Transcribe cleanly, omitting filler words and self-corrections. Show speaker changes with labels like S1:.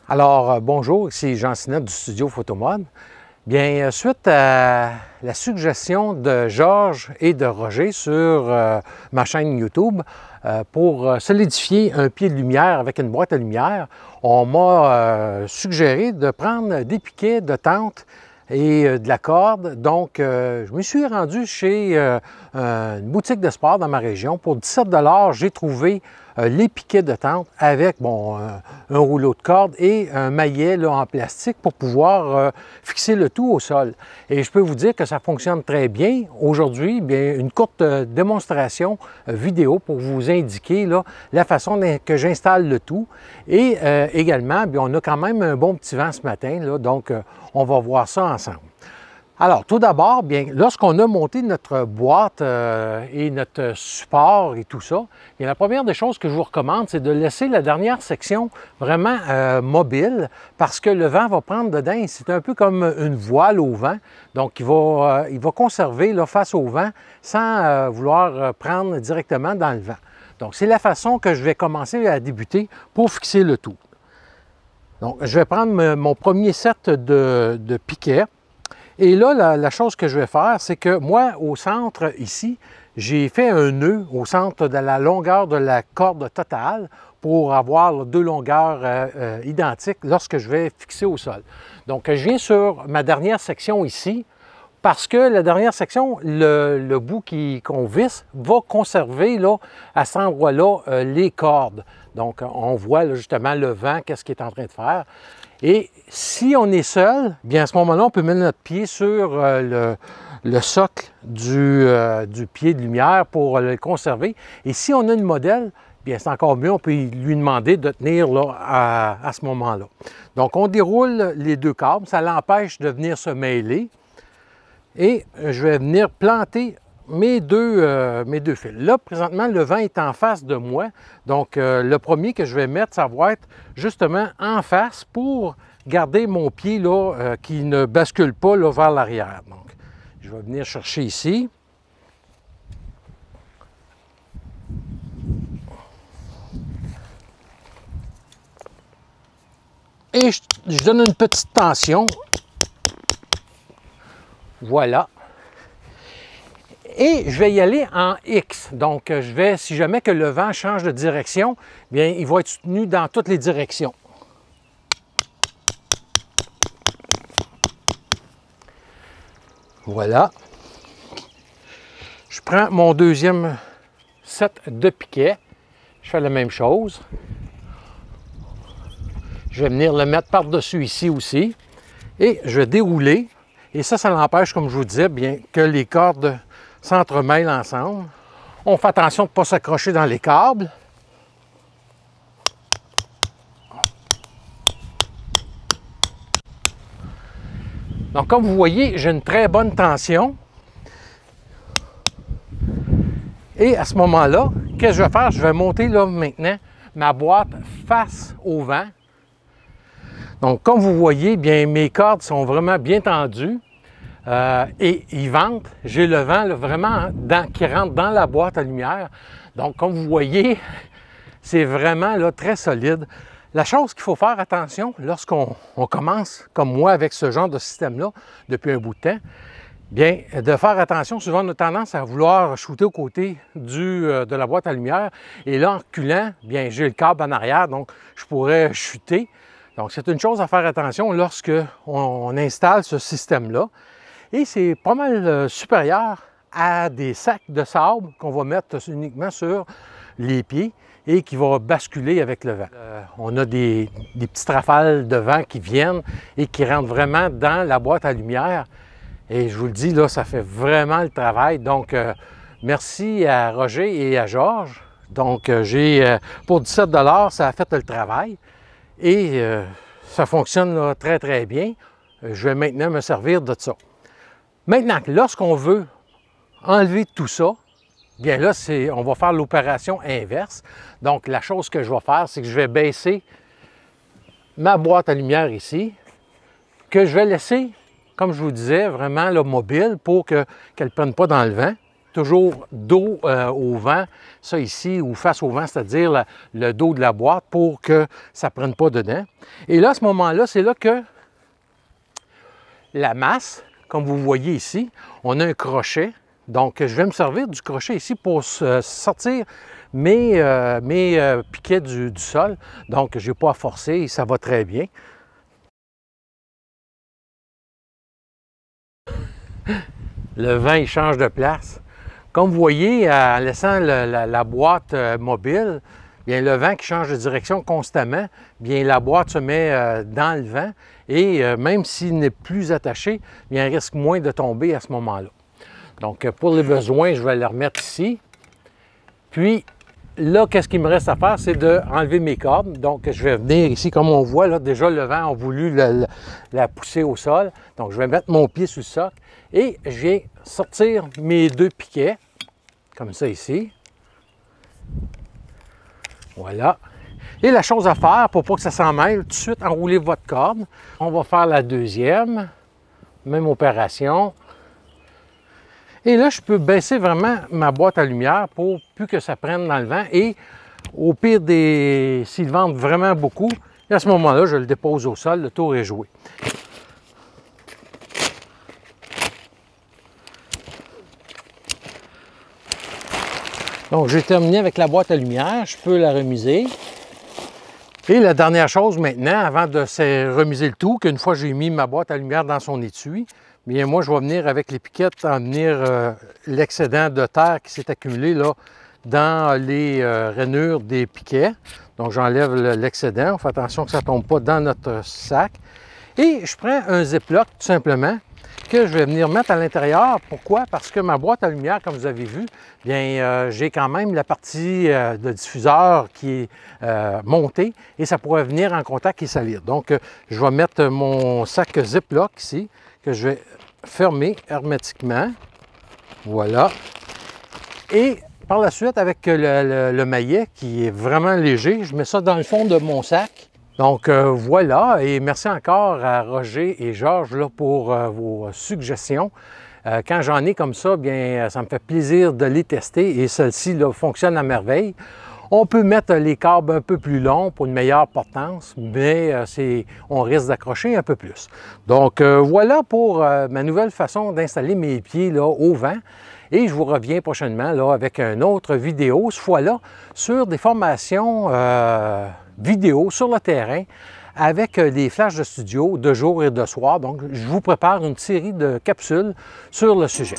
S1: Alors, bonjour, ici Jean Sinette du studio Photomode. Bien, suite à la suggestion de Georges et de Roger sur ma chaîne YouTube, pour solidifier un pied de lumière avec une boîte à lumière, on m'a suggéré de prendre des piquets de tente et de la corde. Donc, je me suis rendu chez une boutique de sport dans ma région. Pour 17 $, j'ai trouvé les piquets de tente avec un rouleau de corde et un maillet là, en plastique pour pouvoir fixer le tout au sol. Et je peux vous dire que ça fonctionne très bien. Aujourd'hui, bien une courte démonstration vidéo pour vous indiquer là, la façon que j'installe le tout. Et également, bien, on a quand même un bon petit vent ce matin, là, donc on va voir ça ensemble. Alors, tout d'abord, bien, lorsqu'on a monté notre boîte et notre support et tout ça, bien, la première des choses que je vous recommande, c'est de laisser la dernière section vraiment mobile parce que le vent va prendre dedans. C'est un peu comme une voile au vent. Donc, il va conserver là, face au vent sans vouloir prendre directement dans le vent. Donc, c'est la façon que je vais commencer à débuter pour fixer le tout. Donc, je vais prendre mon premier set de piquets. Et là, la chose que je vais faire, c'est que moi, au centre, ici, j'ai fait un nœud au centre de la longueur de la corde totale pour avoir deux longueurs identiques lorsque je vais fixer au sol. Donc, je viens sur ma dernière section ici, parce que la dernière section, le bout qu'on visse, va conserver là, à cet endroit-là les cordes. Donc, on voit là, justement le vent, qu'est-ce qu'il est en train de faire. Et si on est seul, bien à ce moment-là, on peut mettre notre pied sur le socle du pied de lumière pour le conserver. Et si on a une modèle, bien c'est encore mieux, on peut lui demander de tenir là, à ce moment-là. Donc, on déroule les deux câbles, ça l'empêche de venir se mêler. Et je vais venir planter mes deux fils. Là, présentement, le vent est en face de moi. Donc, le premier que je vais mettre, ça va être justement en face pour garder mon pied là, qui ne bascule pas là, vers l'arrière. Donc, je vais venir chercher ici. Et je donne une petite tension. Voilà. Et je vais y aller en X. Donc, je vais, si jamais que le vent change de direction, bien, il va être soutenu dans toutes les directions. Voilà. Je prends mon deuxième set de piquets. Je fais la même chose. Je vais venir le mettre par-dessus ici aussi. Et je vais dérouler. Et ça l'empêche, comme je vous disais, bien, que les cordes s'entremêlent ensemble. On fait attention de ne pas s'accrocher dans les câbles. Donc, comme vous voyez, j'ai une très bonne tension. Et à ce moment-là, qu'est-ce que je vais faire? Je vais monter là maintenant ma boîte face au vent. Donc, comme vous voyez, bien, mes cordes sont vraiment bien tendues. Et ils ventent. J'ai le vent là, vraiment qui rentre dans la boîte à lumière. Donc, comme vous voyez, c'est vraiment là, très solide. La chose qu'il faut faire attention lorsqu'on commence, comme moi, avec ce genre de système-là, depuis un bout de temps, bien, de faire attention. Souvent, on a tendance à vouloir shooter aux côtés de la boîte à lumière. Et là, en reculant, bien, j'ai le câble en arrière, donc je pourrais chuter. Donc, c'est une chose à faire attention lorsque on installe ce système-là. Et c'est pas mal supérieur à des sacs de sable qu'on va mettre uniquement sur les pieds et qui va basculer avec le vent. On a des petites rafales de vent qui viennent et qui rentrent vraiment dans la boîte à lumière. Et je vous le dis, là, ça fait vraiment le travail. Donc, merci à Roger et à Georges. Donc, pour 17 $, ça a fait le travail. Et ça fonctionne là, très, très bien. Je vais maintenant me servir de ça. Maintenant, lorsqu'on veut enlever tout ça, bien là, on va faire l'opération inverse. Donc, la chose que je vais faire, c'est que je vais baisser ma boîte à lumière ici, que je vais laisser, comme je vous disais, vraiment là, mobile pour qu'elle ne prenne pas dans le vent. Toujours dos au vent, ça ici, ou face au vent, c'est-à-dire le dos de la boîte pour que ça ne prenne pas dedans. Et là, à ce moment-là, c'est là que la masse, comme vous voyez ici, on a un crochet. Donc, je vais me servir du crochet ici pour sortir mes piquets du sol. Donc, je n'ai pas à forcer et ça va très bien. Le vent, il change de place. Comme vous voyez, en laissant la boîte mobile, bien, le vent qui change de direction constamment, bien, la boîte se met dans le vent et même s'il n'est plus attaché, bien, il risque moins de tomber à ce moment-là. Donc, pour les besoins, je vais le remettre ici. Puis, là, qu'est-ce qu'il me reste à faire? C'est d'enlever mes cordes. Donc, je vais venir ici, comme on voit, là, déjà, le vent a voulu la pousser au sol. Donc, je vais mettre mon pied sur le socle et je viens sortir mes deux piquets, comme ça ici. Voilà. Et la chose à faire, pour pas que ça s'en mêle, tout de suite, enroulez votre corde. On va faire la deuxième. Même opération. Et là, je peux baisser vraiment ma boîte à lumière pour plus que ça prenne dans le vent. Et au pire s'il vente vraiment beaucoup, à ce moment-là, je le dépose au sol, le tour est joué. Donc, j'ai terminé avec la boîte à lumière. Je peux la remiser. Et la dernière chose maintenant, avant de remiser le tout, qu'une fois j'ai mis ma boîte à lumière dans son étui, bien moi je vais venir avec les piquettes en venir l'excédent de terre qui s'est accumulé là dans les rainures des piquets. Donc j'enlève l'excédent, on fait attention que ça ne tombe pas dans notre sac. Et je prends un Ziploc tout simplement que je vais venir mettre à l'intérieur. Pourquoi? Parce que ma boîte à lumière, comme vous avez vu, bien j'ai quand même la partie de diffuseur qui est montée et ça pourrait venir en contact et salir. Donc, je vais mettre mon sac Ziploc ici, que je vais fermer hermétiquement. Voilà. Et par la suite, avec le maillet qui est vraiment léger, je mets ça dans le fond de mon sac. Donc voilà, et merci encore à Roger et Georges là, pour vos suggestions. Quand j'en ai comme ça, bien ça me fait plaisir de les tester et celle-ci fonctionne à merveille. On peut mettre les câbles un peu plus longs pour une meilleure portance, mais on risque d'accrocher un peu plus. Donc voilà pour ma nouvelle façon d'installer mes pieds là, au vent. Et je vous reviens prochainement là, avec une autre vidéo, cette fois-là, sur des formations vidéo sur le terrain avec des flashs de studio de jour et de soir. Donc, je vous prépare une série de capsules sur le sujet.